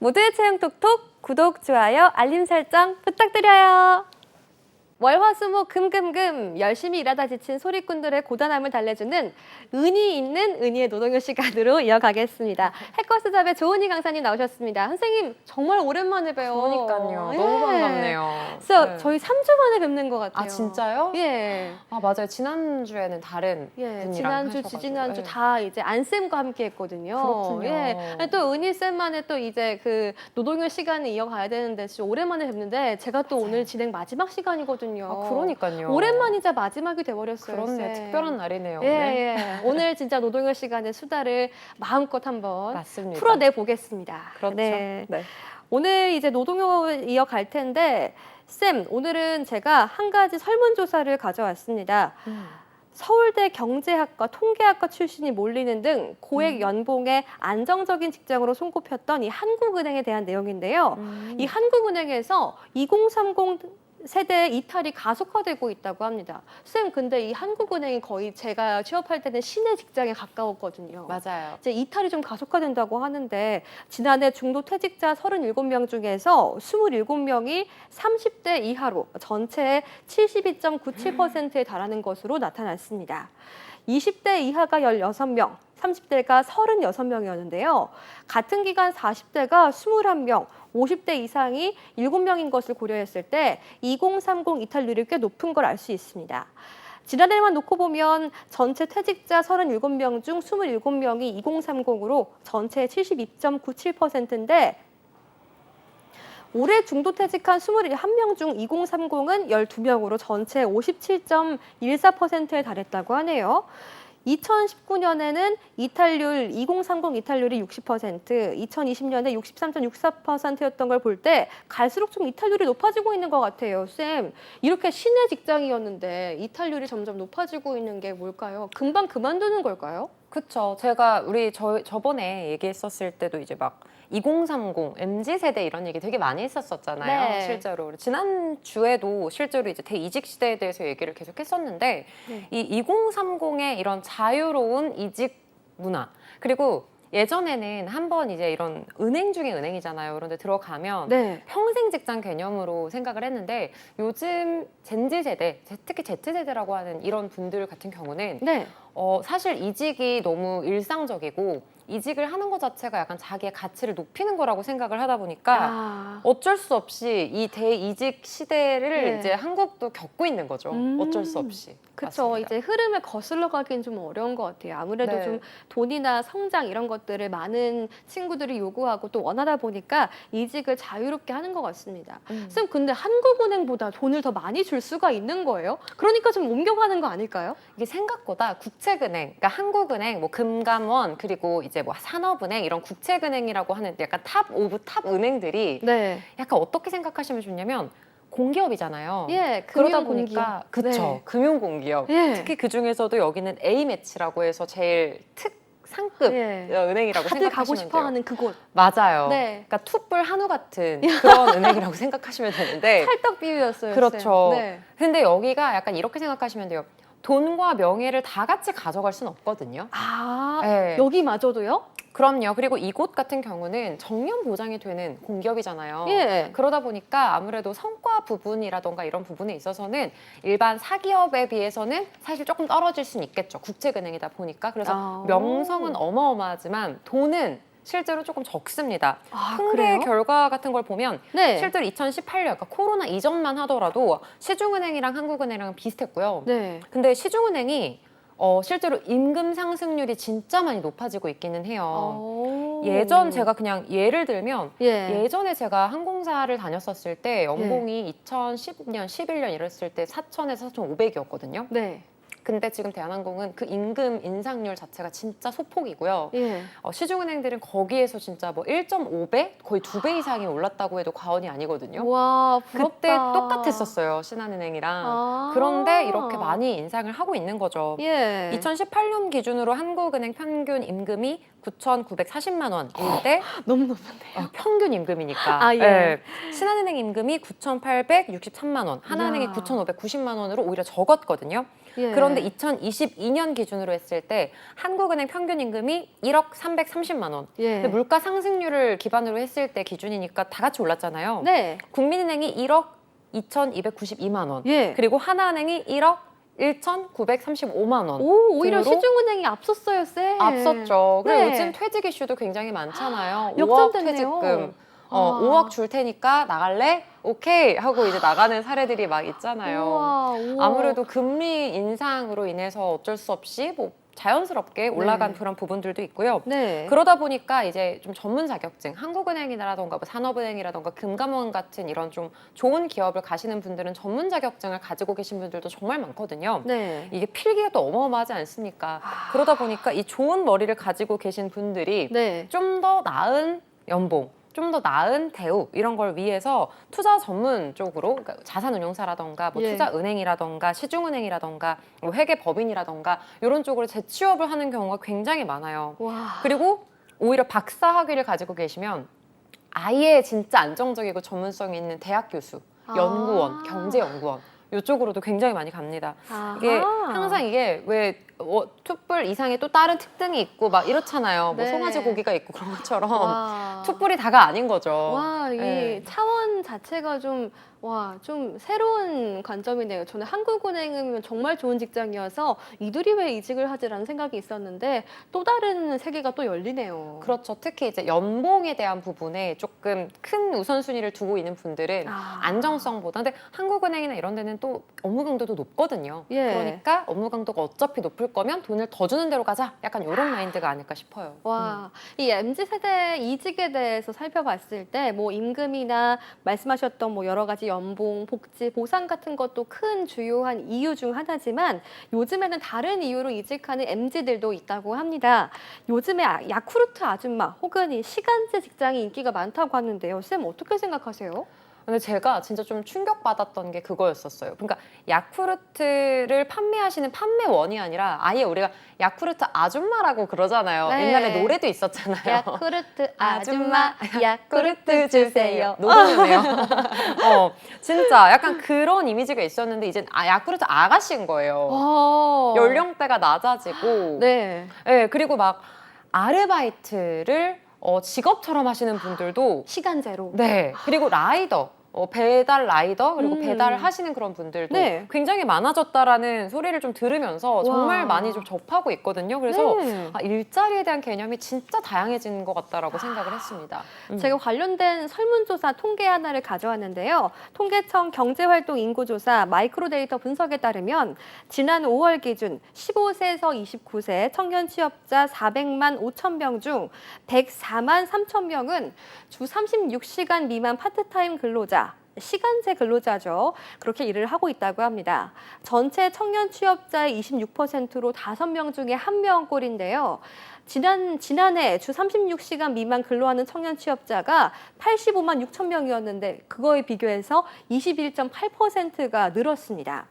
모두의 채용 톡톡 구독, 좋아요, 알림 설정 부탁드려요. 월화수목 금금금 열심히 일하다 지친 소리꾼들의 고단함을 달래주는 의미 있는 은희의 노동요 시간으로 이어가겠습니다. 해커스잡의 조은희 강사님 나오셨습니다. 선생님 정말 오랜만에 봬요. 그러니까요. 예. 너무 반갑네요. 그래서 네. 저희 3주 만에 뵙는 것 같아요. 아 진짜요? 예. 아 맞아요. 지난주에는 다른 예, 분이랑 지난주, 하셔가지고. 지지난주 예. 다 이제 안쌤과 함께 했거든요. 그렇군요. 예. 또 은희쌤만의 또 이제 그 노동요 시간을 이어가야 되는데 진짜 오랜만에 뵙는데 제가 또 맞아요. 오늘 진행 마지막 시간이거든요. 아 그러니까요. 오랜만이자 마지막이 돼버렸어요. 그렇네. 쌤. 특별한 날이네요. 예, 오늘. 예. 오늘 진짜 노동요 시간의 수다를 마음껏 한번 맞습니다. 풀어내 보겠습니다. 그렇죠. 네. 네. 오늘 이제 노동요 이어갈 텐데 쌤, 오늘은 제가 한 가지 설문조사를 가져왔습니다. 서울대 경제학과 통계학과 출신이 몰리는 등 고액 연봉의 안정적인 직장으로 손꼽혔던 이 한국은행에 대한 내용인데요. 이 한국은행에서 2030 세대의 이탈이 가속화되고 있다고 합니다. 쌤, 근데 이 한국은행이 거의 제가 취업할 때는 시내 직장에 가까웠거든요. 맞아요. 이제 이탈이 좀 가속화된다고 하는데 지난해 중도 퇴직자 37명 중에서 27명이 30대 이하로 전체의 72.97%에 달하는 것으로 나타났습니다. 20대 이하가 16명, 30대가 36명이었는데요. 같은 기간 40대가 21명, 50대 이상이 7명인 것을 고려했을 때 2030 이탈률이 꽤 높은 걸 알 수 있습니다. 지난해만 놓고 보면 전체 퇴직자 37명 중 27명이 2030으로 전체의 72.97%인데 올해 중도 퇴직한 21명 중 2030은 12명으로 전체 57.14%에 달했다고 하네요. 2019년에는 이탈률, 2030 이탈률이 60%, 2020년에 63.64%였던 걸 볼 때 갈수록 좀 이탈률이 높아지고 있는 것 같아요. 쌤, 이렇게 시내 직장이었는데 이탈률이 점점 높아지고 있는 게 뭘까요? 금방 그만두는 걸까요? 그쵸. 저번에 얘기했었을 때도 이제 막 2030, MZ세대 이런 얘기 되게 많이 했었잖아요. 네. 실제로. 지난주에도 실제로 이제 대이직 시대에 대해서 얘기를 계속 했었는데 네. 이 2030의 이런 자유로운 이직 문화 그리고 예전에는 한번 이제 이런 은행 중에 은행이잖아요. 그런데 들어가면 네. 평생 직장 개념으로 생각을 했는데 요즘 젠지 세대, 특히 Z세대라고 하는 이런 분들 같은 경우는 네. 사실 이직이 너무 일상적이고 이직을 하는 것 자체가 약간 자기의 가치를 높이는 거라고 생각을 하다 보니까 어쩔 수 없이 이 대이직 시대를 네. 이제 한국도 겪고 있는 거죠. 어쩔 수 없이. 그렇죠. 맞습니다. 이제 흐름을 거슬러 가긴 좀 어려운 것 같아요. 아무래도 네. 좀 돈이나 성장 이런 것들을 많은 친구들이 요구하고 또 원하다 보니까 이직을 자유롭게 하는 것 같습니다. 쌤, 근데 한국은행보다 돈을 더 많이 줄 수가 있는 거예요? 그러니까 좀 옮겨가는 거 아닐까요? 이게 생각보다 국책은행, 그러니까 한국은행, 뭐 금감원 그리고 이제 뭐 산업은행 이런 국책은행이라고 하는 약간 탑 오브 탑 은행들이 네. 약간 어떻게 생각하시면 좋냐면 공기업이잖아요. 예, 그러다 금융공기업. 보니까 그쵸 네. 금융공기업. 예. 특히 그 중에서도 여기는 A매치라고 해서 제일 상급 예. 은행이라고 다들 가고 생각하시면 싶어 돼요. 하는 그곳. 맞아요. 네. 그러니까 툭불 한우 같은 그런 은행이라고 생각하시면 되는데 찰떡 비유였어요. 그렇죠. 쌤. 네. 근데 여기가 약간 이렇게 생각하시면 돼요. 돈과 명예를 다 같이 가져갈 수는 없거든요. 아, 네. 여기마저도요? 그럼요. 그리고 이곳 같은 경우는 정년 보장이 되는 공기업이잖아요. 예. 그러다 보니까 아무래도 성과 부분이라던가 이런 부분에 있어서는 일반 사기업에 비해서는 사실 조금 떨어질 수는 있겠죠. 국책은행이다 보니까. 그래서 명성은 어마어마하지만 돈은 실제로 조금 적습니다. 통계 그래요? 결과 같은 걸 보면 네. 실제로 2018년, 그러니까 코로나 이전만 하더라도 시중은행이랑 한국은행이랑 비슷했고요. 네. 근데 시중은행이 실제로 임금 상승률이 진짜 많이 높아지고 있기는 해요. 예전 제가 그냥 예를 들면 예전에 제가 항공사를 다녔었을 때 연봉이 2010년, 11년 이랬을 때 4,000에서 4,500이었거든요. 네. 근데 지금 대한항공은 그 임금 인상률 자체가 진짜 소폭이고요. 예. 시중은행들은 거기에서 진짜 뭐 1.5배? 거의 2배 이상이 올랐다고 해도 과언이 아니거든요. 와, 부럽다. 그때 똑같았었어요, 신한은행이랑. 그런데 이렇게 많이 인상을 하고 있는 거죠. 예. 2018년 기준으로 한국은행 평균 임금이 9,940만 원인데 너무 높은데요. 평균 임금이니까. 아, 예. 신한은행 임금이 9,863만 원, 하나은행이 이야. 9,590만 원으로 오히려 적었거든요. 예. 그런데 2022년 기준으로 했을 때 한국은행 평균 임금이 1억 330만 원. 예. 근데 물가 상승률을 기반으로 했을 때 기준이니까 다 같이 올랐잖아요. 네. 국민은행이 1억 2,292만 원. 예. 그리고 하나은행이 1억 1,935만 원. 오, 오히려 등으로 시중은행이 앞섰어요, 쌤. 앞섰죠. 그리고 네. 요즘 퇴직 이슈도 굉장히 많잖아요. 5억 역전됐네요. 퇴직금. 아. 5억 줄 테니까 나갈래? 오케이 하고 이제 나가는 사례들이 막 있잖아요. 우와. 아무래도 금리 인상으로 인해서 어쩔 수 없이 뭐 자연스럽게 올라간 네. 그런 부분들도 있고요. 네. 그러다 보니까 이제 좀 전문 자격증, 한국은행이라던가 뭐 산업은행이라던가 금감원 같은 이런 좀 좋은 기업을 가시는 분들은 전문 자격증을 가지고 계신 분들도 정말 많거든요. 네. 이게 필기가 또 어마어마하지 않습니까? 그러다 보니까 이 좋은 머리를 가지고 계신 분들이 네. 좀 더 나은 연봉, 좀 더 나은 대우 이런 걸 위해서 투자 전문 쪽으로 그러니까 자산운용사라던가 뭐 예. 투자은행이라던가 시중은행이라던가 뭐 회계법인이라던가 이런 쪽으로 재취업을 하는 경우가 굉장히 많아요. 와. 그리고 오히려 박사 학위를 가지고 계시면 아예 진짜 안정적이고 전문성이 있는 대학 교수, 연구원, 경제연구원 이쪽으로도 굉장히 많이 갑니다. 이게 항상 이게 왜 툭불 이상의 또 다른 특등이 있고 막 이렇잖아요. 네. 뭐 송아지 고기가 있고 그런 것처럼 와. 툭불이 다가 아닌 거죠. 와, 이 네. 차원 자체가 좀 새로운 관점이네요. 저는 한국은행이면 정말 좋은 직장이어서 이들이 왜 이직을 하지라는 생각이 있었는데 또 다른 세계가 또 열리네요. 그렇죠. 특히 이제 연봉에 대한 부분에 조금 큰 우선순위를 두고 있는 분들은 안정성보다 근데 한국은행이나 이런 데는 또 업무 강도도 높거든요. 예. 그러니까 업무 강도가 어차피 높을 거면 돈을 더 주는 대로 가자. 약간 이런 마인드가 아닐까 싶어요. 와, 이 MZ세대 이직에 대해서 살펴봤을 때 뭐 임금이나 말씀하셨던 뭐 여러 가지 연봉, 복지, 보상 같은 것도 큰 주요한 이유 중 하나지만 요즘에는 다른 이유로 이직하는 MZ들도 있다고 합니다. 요즘에 야쿠르트 아줌마 혹은 이 시간제 직장이 인기가 많다고 하는데요. 쌤 어떻게 생각하세요? 근데 제가 진짜 좀 충격받았던 게 그거였었어요. 그러니까 야쿠르트를 판매하시는 판매원이 아니라 아예 우리가 야쿠르트 아줌마라고 그러잖아요. 네. 옛날에 노래도 있었잖아요. 야쿠르트 아줌마, 야쿠르트 주세요. 너무 좋네요. 진짜 약간 그런 이미지가 있었는데 이제 야쿠르트 아가씨인 거예요. 연령대가 낮아지고 네. 네, 그리고 막 아르바이트를 직업처럼 하시는 분들도 시간제로. 네. 그리고 라이더, 배달 라이더 그리고 배달을 하시는 그런 분들도 네. 굉장히 많아졌다라는 소리를 좀 들으면서 정말 와. 많이 좀 접하고 있거든요. 그래서 네. 일자리에 대한 개념이 진짜 다양해진 것 같다라고 생각을 했습니다. 제가 관련된 설문조사 통계 하나를 가져왔는데요. 통계청 경제활동 인구조사 마이크로데이터 분석에 따르면 지난 5월 기준 15세에서 29세 청년 취업자 400만 5천 명 중 104만 3천 명은 주 36시간 미만 파트타임 근로자, 시간제 근로자죠. 그렇게 일을 하고 있다고 합니다. 전체 청년 취업자의 26%로 5명 중에 1명꼴인데요. 지난해 주 36시간 미만 근로하는 청년 취업자가 85만 6천 명이었는데 그거에 비교해서 21.8%가 늘었습니다.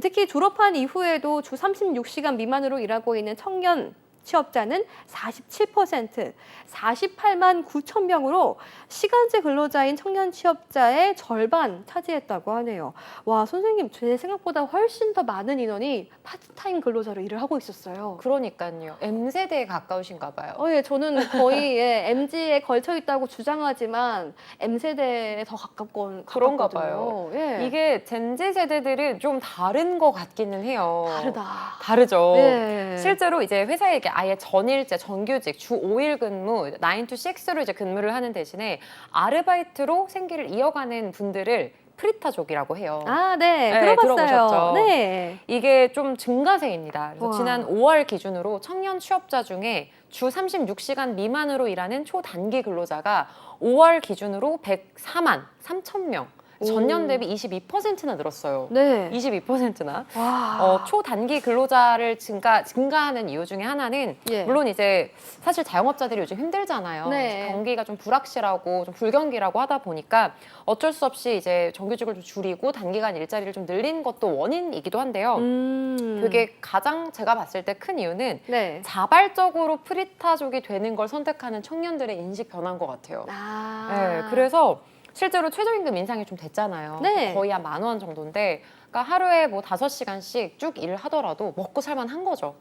특히 졸업한 이후에도 주 36시간 미만으로 일하고 있는 청년 취업자는 47%, 48만 9천 명으로 시간제 근로자인 청년 취업자의 절반 차지했다고 하네요. 와, 선생님, 제 생각보다 훨씬 더 많은 인원이 파트타임 근로자로 일을 하고 있었어요. 그러니까요. M세대에 가까우신가 봐요. 예, 저는 거의 MZ에 걸쳐 있다고 주장하지만 M세대에 더 그런가 가깝거든요. 봐요. 예. 이게 젠지 세대들은 좀 다른 것 같기는 해요. 다르죠. 예. 실제로 이제 회사에 아예 전일제, 정규직, 주 5일 근무, 9 to 6로 이제 근무를 하는 대신에 아르바이트로 생계를 이어가는 분들을 프리타족이라고 해요. 아, 네. 네, 들어봤어요. 들어보셨죠? 네. 이게 좀 증가세입니다. 그래서 우와. 지난 5월 기준으로 청년 취업자 중에 주 36시간 미만으로 일하는 초단기 근로자가 5월 기준으로 104만 3천 명. 전년 대비 22%나 늘었어요. 네. 22%나. 와. 초단기 근로자를 증가하는 이유 중에 하나는 예. 물론 이제 사실 자영업자들이 요즘 힘들잖아요. 네. 경기가 좀 불확실하고 좀 불경기라고 하다 보니까 어쩔 수 없이 이제 정규직을 좀 줄이고 단기간 일자리를 좀 늘린 것도 원인이기도 한데요. 되게 가장 제가 봤을 때 큰 이유는 네. 자발적으로 프리타족이 되는 걸 선택하는 청년들의 인식 변화인 것 같아요. 아. 네, 그래서 실제로 최저임금 인상이 좀 됐잖아요. 네. 거의 한 10,000원 정도인데, 그러니까 하루에 뭐 5시간씩 쭉 일을 하더라도 먹고 살만한 거죠.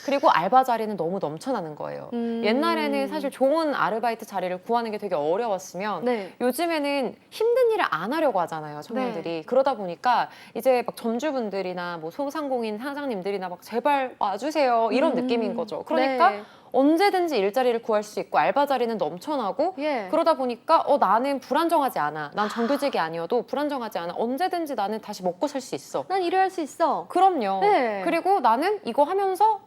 그리고 알바 자리는 너무 넘쳐나는 거예요. 옛날에는 사실 좋은 아르바이트 자리를 구하는 게 되게 어려웠으면 네. 요즘에는 힘든 일을 안 하려고 하잖아요, 청년들이. 네. 그러다 보니까 이제 막 점주분들이나 뭐 소상공인 사장님들이나 막 제발 와주세요 이런 느낌인 거죠. 그러니까 네. 언제든지 일자리를 구할 수 있고 알바 자리는 넘쳐나고 예. 그러다 보니까 나는 불안정하지 않아. 난 정규직이 아니어도 불안정하지 않아. 언제든지 나는 다시 먹고 살 수 있어. 난 일을 할 수 있어. 그럼요. 네. 그리고 나는 이거 하면서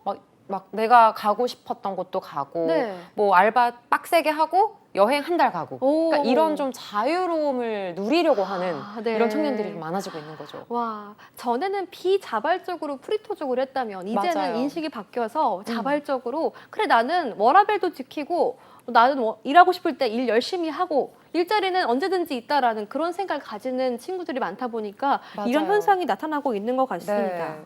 막 내가 가고 싶었던 곳도 가고 네. 뭐 알바 빡세게 하고 여행 한 달 가고 오. 그러니까 이런 좀 자유로움을 누리려고 하는 네. 이런 청년들이 좀 많아지고 있는 거죠. 와, 전에는 비자발적으로 프리토족을 했다면 이제는 맞아요. 인식이 바뀌어서 자발적으로 그래 나는 워라밸도 지키고 나는 일하고 싶을 때 일 열심히 하고 일자리는 언제든지 있다라는 그런 생각을 가지는 친구들이 많다 보니까 이런 맞아요. 현상이 나타나고 있는 것 같습니다. 네.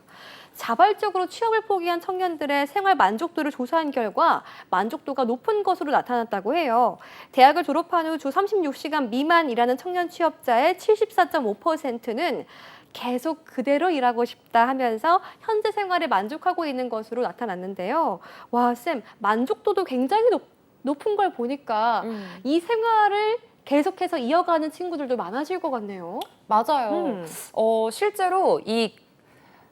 자발적으로 취업을 포기한 청년들의 생활 만족도를 조사한 결과 만족도가 높은 것으로 나타났다고 해요. 대학을 졸업한 후 주 36시간 미만 일하는 청년 취업자의 74.5%는 계속 그대로 일하고 싶다 하면서 현재 생활에 만족하고 있는 것으로 나타났는데요. 와, 쌤, 만족도도 굉장히 높은 걸 보니까 이 생활을 계속해서 이어가는 친구들도 많아질 것 같네요. 맞아요. 실제로 이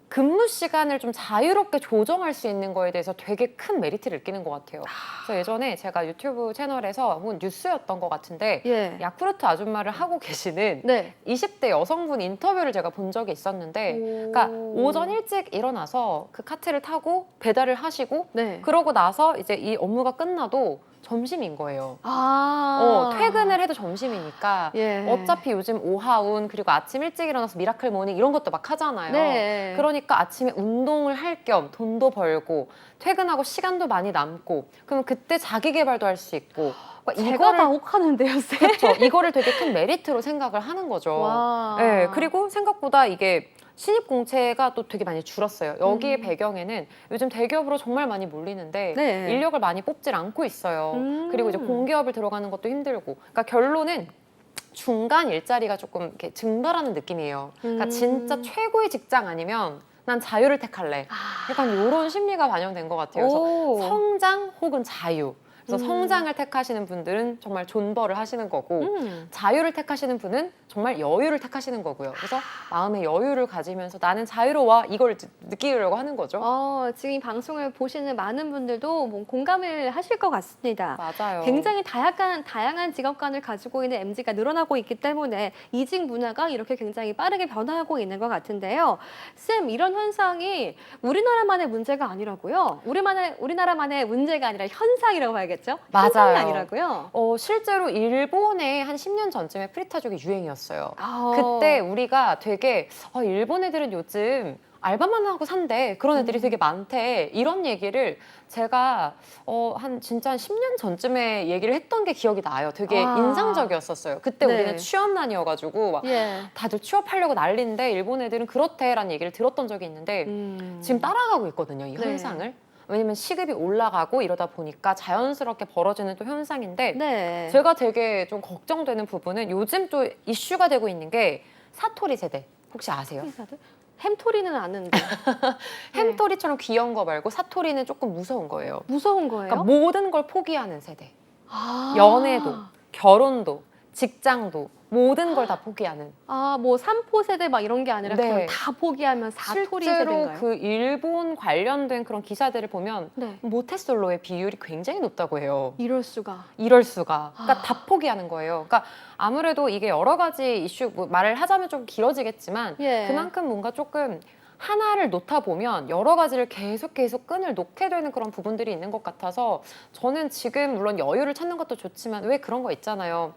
근무 시간을 좀 자유롭게 조정할 수 있는 거에 대해서 되게 큰 메리트를 느끼는 것 같아요. 그래서 예전에 제가 유튜브 채널에서 본 뉴스였던 것 같은데 예. 야쿠르트 아줌마를 하고 계시는 네. 20대 여성분 인터뷰를 제가 본 적이 있었는데 그러니까 오전 일찍 일어나서 그 카트를 타고 배달을 하시고 네. 그러고 나서 이제 이 업무가 끝나도 점심인 거예요. 아. 퇴근을 해도 점심이니까 예. 어차피 요즘 오하운 그리고 아침 일찍 일어나서 미라클 모닝 이런 것도 막 하잖아요. 네. 그러니까 아침에 운동을 할 겸 돈도 벌고 퇴근하고 시간도 많이 남고 그럼 그때 자기 개발도 할 수 있고 제가 다 혹하는데요, 쌤. 그렇죠. 이거를 되게 큰 메리트로 생각을 하는 거죠. 와. 네, 그리고 생각보다 이게 신입 공채가 또 되게 많이 줄었어요. 여기의 배경에는 요즘 대기업으로 정말 많이 몰리는데 네. 인력을 많이 뽑질 않고 있어요. 그리고 이제 공기업을 들어가는 것도 힘들고. 그러니까 결론은 중간 일자리가 조금 이렇게 증발하는 느낌이에요. 그러니까 진짜 최고의 직장 아니면 난 자유를 택할래. 약간 이런 심리가 반영된 것 같아요. 그래서 성장 혹은 자유. 그래서 성장을 택하시는 분들은 정말 존버를 하시는 거고 자유를 택하시는 분은 정말 여유를 택하시는 거고요. 그래서 마음의 여유를 가지면서 나는 자유로워 이걸 느끼려고 하는 거죠. 지금 이 방송을 보시는 많은 분들도 뭐 공감을 하실 것 같습니다. 맞아요. 굉장히 다양한 직업관을 가지고 있는 MZ가 늘어나고 있기 때문에 이직 문화가 이렇게 굉장히 빠르게 변화하고 있는 것 같은데요. 쌤, 이런 현상이 우리나라만의 문제가 아니라고요? 우리나라만의 문제가 아니라 현상이라고 봐야겠죠? 맞아요. 현상이 아니라고요? 실제로 일본에 한 10년 전쯤에 프리타족이 유행이었어요. 아. 그때 우리가 되게 일본 애들은 요즘 알바만 하고 산대. 그런 애들이 되게 많대. 이런 얘기를 제가 진짜 한 10년 전쯤에 얘기를 했던 게 기억이 나요. 되게 인상적이었었어요. 그때 네. 우리는 취업난이어가지고 막 다들 취업하려고 난리인데 일본 애들은 그렇대라는 얘기를 들었던 적이 있는데 지금 따라가고 있거든요. 이 현상을. 왜냐면 시급이 올라가고 이러다 보니까 자연스럽게 벌어지는 또 현상인데 제가 되게 좀 걱정되는 부분은 요즘 또 이슈가 되고 있는 게 사토리 세대. 혹시 아세요? 햄토리는 아는데. 햄토리처럼 귀여운 거 말고 사토리는 조금 무서운 거예요. 무서운 거예요? 그러니까 모든 걸 포기하는 세대. 연애도, 결혼도, 직장도 모든 걸 다 포기하는. 뭐 3포 세대 막 이런 게 아니라 네. 그냥 다 포기하면 사토리 실제로 세대인가요? 그 일본 관련된 그런 기사들을 보면 모태솔로의 비율이 굉장히 높다고 해요. 이럴 수가. 그러니까 다 포기하는 거예요. 그러니까 아무래도 이게 여러 가지 이슈 말을 하자면 좀 길어지겠지만 그만큼 뭔가 조금 하나를 놓다 보면 여러 가지를 계속 끈을 놓게 되는 그런 부분들이 있는 것 같아서 저는 지금 물론 여유를 찾는 것도 좋지만 왜 그런 거 있잖아요.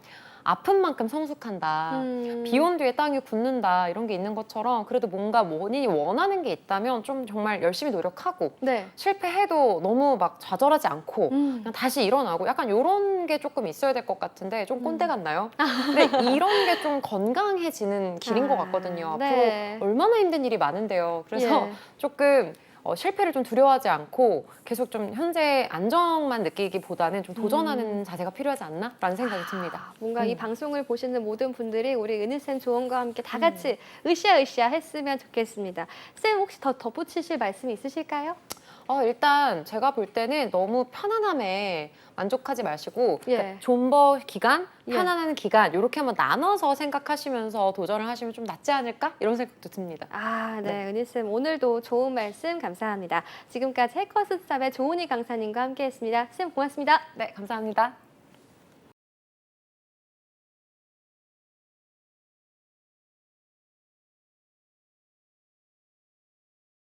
아픈 만큼 성숙한다. 비온 뒤에 땅이 굳는다. 이런 게 있는 것처럼 그래도 뭔가 본인이 원하는 게 있다면 좀 정말 열심히 노력하고 네. 실패해도 너무 막 좌절하지 않고 그냥 다시 일어나고 약간 이런 게 조금 있어야 될 것 같은데 좀 꼰대 같나요? 근데 이런 게 좀 건강해지는 길인 것 같거든요. 네. 앞으로 얼마나 힘든 일이 많은데요. 그래서 예. 조금 실패를 좀 두려워하지 않고 계속 좀 현재 안정만 느끼기보다는 좀 도전하는 자세가 필요하지 않나라는 생각이 듭니다. 뭔가 이 방송을 보시는 모든 분들이 우리 은희쌤 조언과 함께 다 같이 으쌰으쌰 했으면 좋겠습니다. 쌤 혹시 더 덧붙이실 말씀이 있으실까요? 일단 제가 볼 때는 너무 편안함에 만족하지 마시고 예. 그러니까 존버 기간, 예. 편안한 기간 이렇게 한번 나눠서 생각하시면서 도전을 하시면 좀 낫지 않을까? 이런 생각도 듭니다. 아, 네. 네. 은희쌤 오늘도 좋은 말씀 감사합니다. 지금까지 해커스탑의 조은희 강사님과 함께했습니다. 쌤 고맙습니다. 네, 감사합니다.